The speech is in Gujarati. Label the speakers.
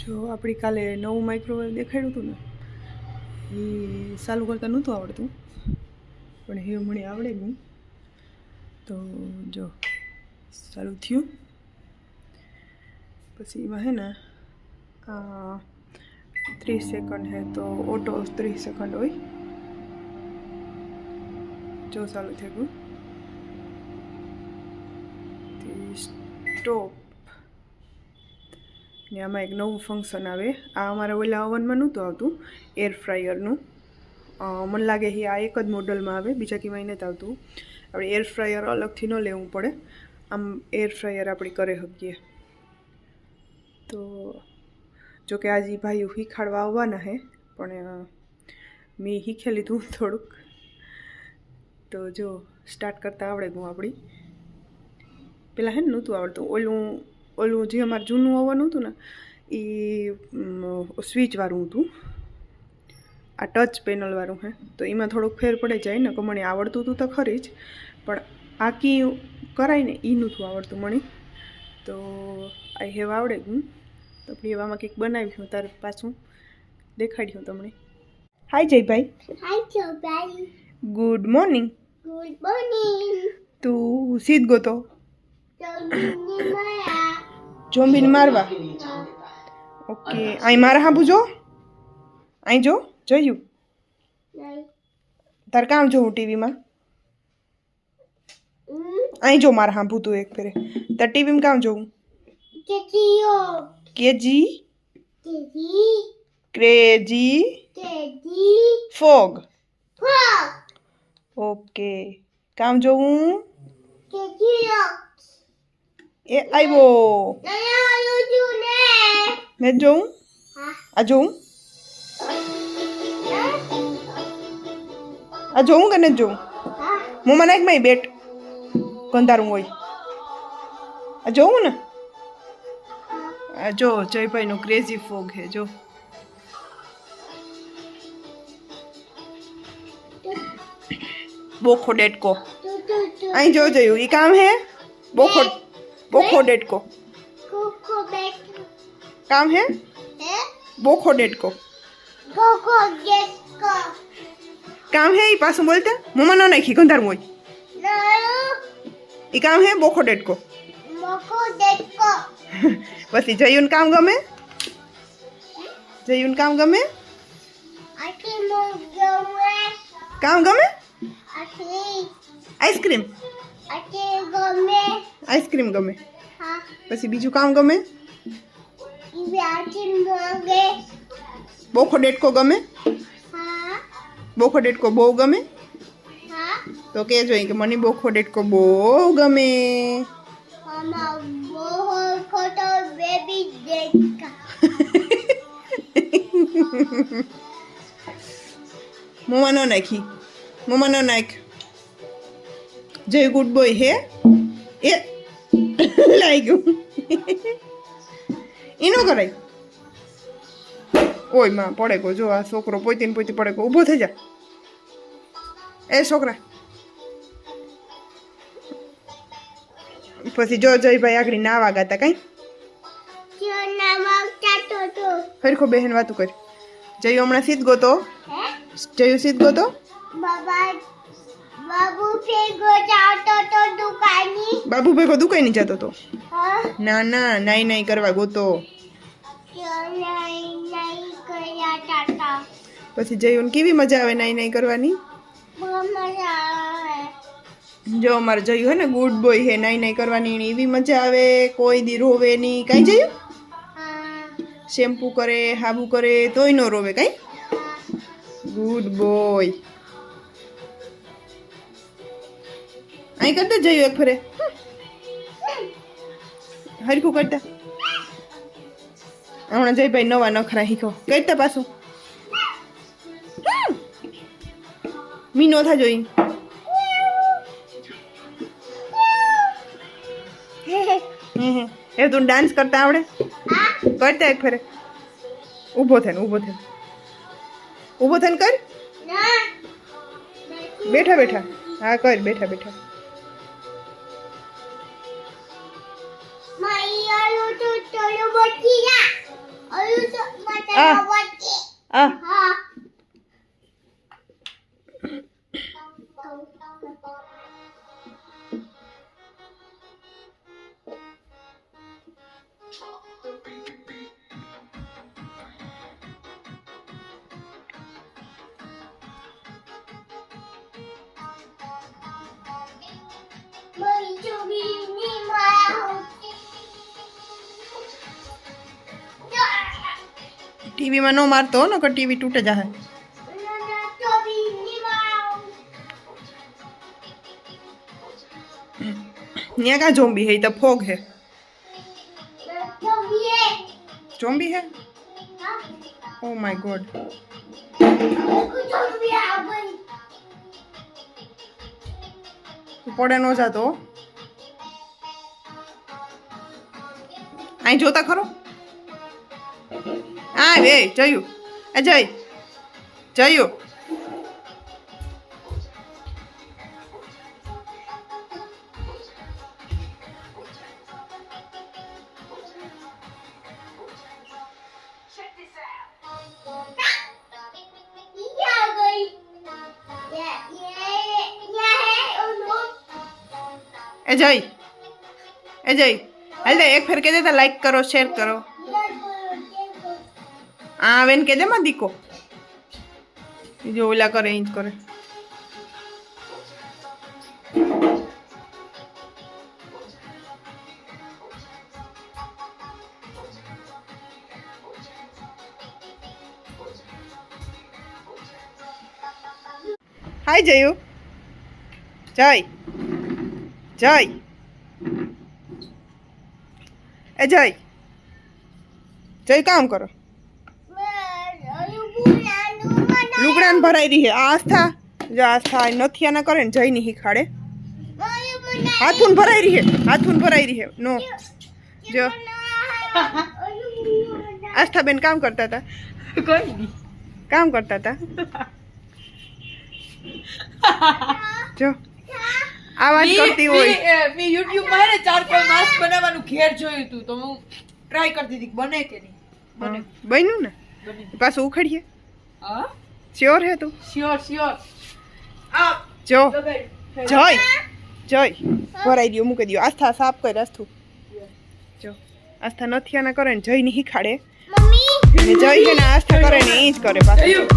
Speaker 1: જો આપણી કાલે નવું માઇક્રોવેવ દેખાડ્યું હતું ને, એ ચાલુ કરતાં નહોતું આવડતું, પણ હવે મને આવડે ગયું. તો જો ચાલુ થયું. પછી એમાં હે ને 30 સેકન્ડ હે તો ઓટો 30 સેકન્ડ હોય. જો ચાલુ થઈ ગયું. સ્ટોપ. ને આમાં એક નવું ફંક્શન આવે. આ અમારા ઓલા ઓવનમાં નહોતું આવતું, એર ફ્રાયરનું. મને લાગે છે આ એક જ મોડલમાં આવે, બીજા કીમાં નથી આવતું. આપણે એર ફ્રાયર અલગથી ન લેવું પડે, આમ એર ફ્રાયર આપણે કરી શકીએ. તો જોકે આજે ભાઈઓ શીખાડવા આવવાના છે, પણ મેં શીખી લીધું થોડુંક. તો જો સ્ટાર્ટ કરતાં આવડે ગયું આપણી. પેલા હે ને નહોતું આવડતું. ઓલું જે અમારું જૂનું ઓવન હતું ને, એ સ્વિચવાળું હતું. આ ટચ પેનલવાળું છે, તો એમાં થોડુંક ફેર પડી જાય ને. કે મને આવડતું હતું તો ખરી જ, પણ આ કી કરાય ને એ નહોતું આવડતું મને. તો આ હેવ આવડે ગયું. તો આપણે એવામાં કંઈક બનાવ્યું, તારે પાછું દેખાડ્યું તમને. Hi Jaybhai.
Speaker 2: Hi Jaybhai.
Speaker 1: Good morning.
Speaker 2: Good morning.
Speaker 1: તું સીધ ગોતો
Speaker 2: માયા
Speaker 1: ઝોમ્બીને મારવા. ઓકે, અહીં મારા હાબુ જો, અહીં જો જોયું.
Speaker 2: નહીં
Speaker 1: તારે કામ જોવું ટીવીમાં? અહીં જો મારા હાબુ તું એક ફેરે. તાર ટીવીમાં કામ જોવું?
Speaker 2: કેજીઓ
Speaker 1: કેજી
Speaker 2: કેજી
Speaker 1: ક્રેજી
Speaker 2: કેજી
Speaker 1: ફોગ.
Speaker 2: ફોગ
Speaker 1: ઓકે, કામ જોવું?
Speaker 2: કેજીઓ
Speaker 1: એ આવ્યો.
Speaker 2: નયા યુજુને
Speaker 1: ને જોવું?
Speaker 2: હા
Speaker 1: આ જોવું? આ જોવું કે નથી જોવું?
Speaker 2: હા
Speaker 1: મોમાં નાખ મારી બેટ ગંધારું હોય. આ જોવું ને? આ જો જયભાઈનો ક્રેઝી ફોગ હે. જો બોખો ડેટકો. અહીં જો જોયું. એ કામ હે? બોખો ડેટકો
Speaker 2: કોકો બેક
Speaker 1: કામ હે?
Speaker 2: હે
Speaker 1: બોખો ડેટકો
Speaker 2: કોકો ગેકો
Speaker 1: કામ હે? એ પાછું બોલતા મોમાં ન નાખી ગંધારું હોય.
Speaker 2: ના
Speaker 1: એ કામ હે? બોખો ડેટકો.
Speaker 2: મોકો દેકો
Speaker 1: પછી જયુન કામ ગમે? જયુન કામ ગમે?
Speaker 2: આકી મો ગમે
Speaker 1: કામ ગમે?
Speaker 2: આકી
Speaker 1: આઈસ્ક્રીમ.
Speaker 2: આકી ગમે
Speaker 1: આઈસ્ક્રીમ ગમે.
Speaker 2: હા
Speaker 1: પછી બીજું કામ ગમે?
Speaker 2: ઈવે આકી મોગે
Speaker 1: બોખો ડેટકો ગમે?
Speaker 2: હા
Speaker 1: બોખો ડેટકો બહુ ગમે?
Speaker 2: હા
Speaker 1: તો કહેજો કે મને બોખો ડેટકો બહુ ગમે.
Speaker 2: મામા બહુ ખોટો બેબી દેકા
Speaker 1: મોમાં ન નાખી. મોમાં ન નાખ. જય ગુડ બોય હે. એ લાગ્યું. એનો કરાય. ઓય માં પડે કો. જો આ છોકરો પોતે ને પોતે પડે કો. ઊભો થઈ જા. એ છોકરા. પછી જો જયભાઈ આગળ નાવા ગાતા કઈ
Speaker 2: ચના વાગતા તો
Speaker 1: હરખો બહેન વાતું કર. જયું હમણાં સીધ ગોતો.
Speaker 2: હે
Speaker 1: જયું સીધ ગોતો.
Speaker 2: બાબા બાબુ ભેગો જાતો તો દુકાની
Speaker 1: બાબુ ભેગો દુકાઈ નહીં જતો તો.
Speaker 2: હા
Speaker 1: ના ના નાઈ નાઈ કરવા ગોતો.
Speaker 2: નહીં કર્યા ટાટા
Speaker 1: પછી જયું કેવી મજા આવે નાઈ નાઈ કરવાની.
Speaker 2: બહુ મજા આવે
Speaker 1: જો અમારે જયું હે ને ગુડ બોય હે. નાઈ નાઈ કરવાની એની એવી મજા આવે. કોઈ દી રોવે નહીં. કાંઈ જયું?
Speaker 2: હા
Speaker 1: શેમ્પુ કરે, હાબુ કરે તોય ન રોવે. કાંઈ ગુડ બોય. અહીં કરતા જયું એક ફરે હરખું કરતા. હમણાં જયભાઈ નવા નખરા શીખો કરતા પાછું. મી નો થા જોઈ. એ તું ડાન્સ કરતા આવડે? કરતા એક ફરે. ઊભો થઈને ઊભો થઈને ઊભો થઈને કર.
Speaker 2: ના
Speaker 1: બેઠા બેઠા. હા કર બેઠા બેઠા.
Speaker 2: મારી આલુ તો તોલો બચી જા આલુ
Speaker 1: આ
Speaker 2: હા મારી ચોબીની માયા
Speaker 1: ટીવી માં નો મારતો નકર ટીવી તૂટે જાહે
Speaker 2: ચોબીની માયા
Speaker 1: ન્યા કા ઝોમ્બી હે ઈ તો ફોગ હે
Speaker 2: ચોબીએ
Speaker 1: ઝોમ્બી હે
Speaker 2: હા
Speaker 1: ઓ માય ગોડ
Speaker 2: ચોબી આ ભાઈ
Speaker 1: તું પડે નો જાતો હો. અહીં જોતા ખરો આ વે જયું એ જયું
Speaker 2: ये आ गई ये है और
Speaker 1: એ જય હાલ દે એક ફેર કહી દે તો લાઈક કરો શેર કરો આ આવે ને કહી દે માં દીકો જો ઓલા કરે ઇંચ કરે હાય જયુ જય એ જય કામ કરો લુગડાને ભરાઈ રહી હે આ આસ્થા જો આસ્થા નથિયા ના કરે ને જય ની શીખાડે હાથુન ભરાઈ રહી હે નો જો આસ્થા બેન કામ કરતા હતા
Speaker 3: કોઈ નહીં
Speaker 1: કામ કરતા હતા જો આવાજ કરતી હોય
Speaker 3: મેં YouTube માં હે ને ચારકોલ માસ્ક બનાવવાનું ઘેર જોયું હતું તો હું ટ્રાય કરતી હતી કે બને કે નહીં બને
Speaker 1: બન્યું ને
Speaker 3: બને
Speaker 1: પાછું ઉખડીએ
Speaker 3: હા
Speaker 1: શ્યોર હે તું
Speaker 3: શ્યોર આ
Speaker 1: જો
Speaker 3: લગાડ
Speaker 1: જય ભરાઈ દો મૂકી દો આસ્થા સાફ કર આસ્થું જો આસ્થા નથિયા ના કરે ને જય ની શીખાડે
Speaker 2: मम्मी
Speaker 1: ને જય હે ને આસ્થા કરે ને એ જ કરે પાછું